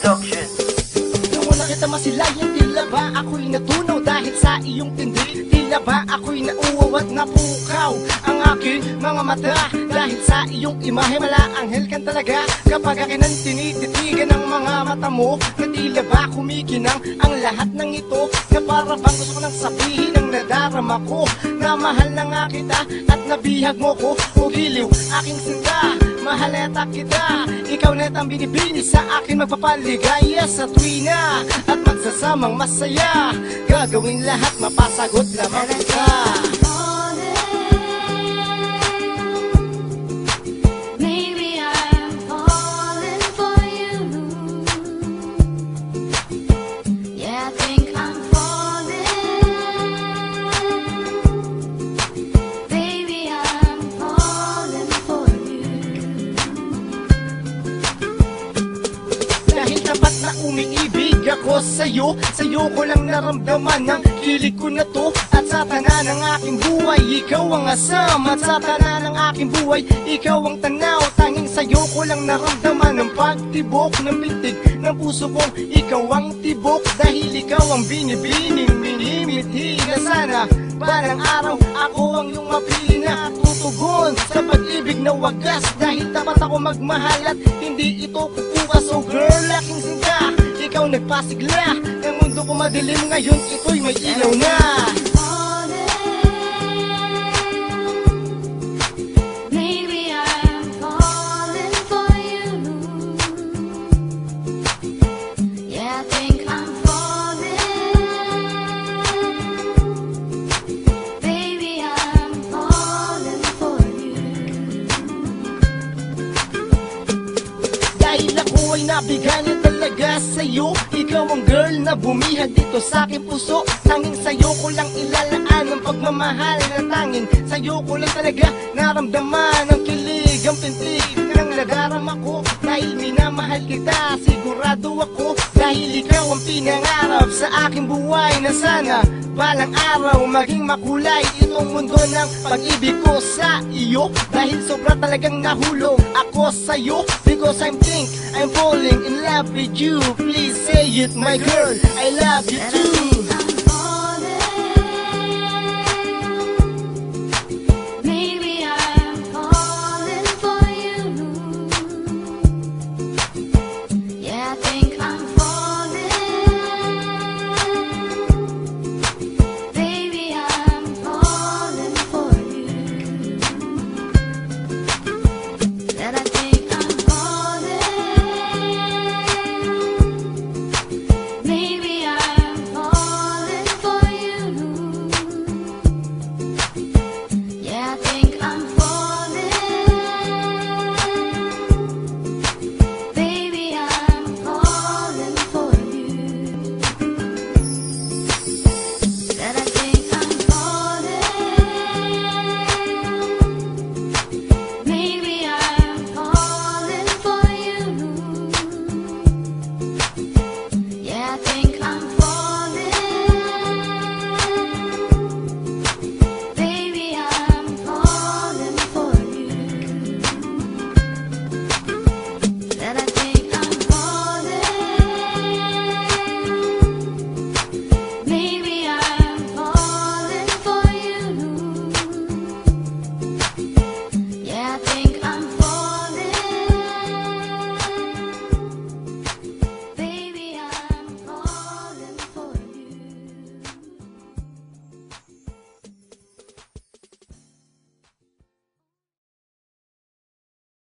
Production. Nung una kita masilayan, tila ba ako'y natunaw dahil sa iyong tindi? Tila ba ako'y nauuwat na pukaw ang aking mga mata dahil sa iyong imahe? Malaanghel kan talaga kapag akin ang tinititigan ng mga mata mo. Na tila ba kumikinang ang lahat ng ito, na para bang gusto ko nang sabihin ang nadarama ko, na mahal na nga kita at nabihag mo ko. O giliw, aking sinta, mahaleta kita, ikaw net ang binibini sa akin, magpapaligaya sa tuwina at magsasamang masaya. Gagawin lahat, mapasagot lamang kita. Umiibig ako sa'yo, sa'yo ko lang naramdaman ang kilig ko na to. At sa tanan ng aking buhay, ikaw ang asam. At sa tanan ng aking buhay, ikaw ang tanaw. Tanging sa'yo ko lang naramdaman ang pagtibok ng pintig ng puso kong ikaw ang tibok. Dahil ikaw ang binibining minimithi na sana balang araw ako ang iyong mapili na tutugon sa pag-ibig na wagas. Dahil tapat ako magmahal at hindi ito kukuha. So girl, aking sinta, ikaw nagpasigla ng mundo ko madilim, ngayon ito'y may ilaw na. Dahil ako ay nabigana talaga sa'yo, ikaw ang girl na bumihag dito sa aking puso. Tanging sa'yo ko lang ilalaan ang pagmamahal na tanging sa'yo ko lang talaga naramdaman ang kilig, ang pintig ng nadarama ko. Dahil minamahal kita, sigurado ako, dahil ikaw ang pinangarap sa aking buhay, na sana balang araw maging makulay itong mundo ng pag-ibig ko sa iyo. Dahil sobra talagang nahulog ako sa'yo, because I'm falling in love with you. Please say it, my girl, I love you too.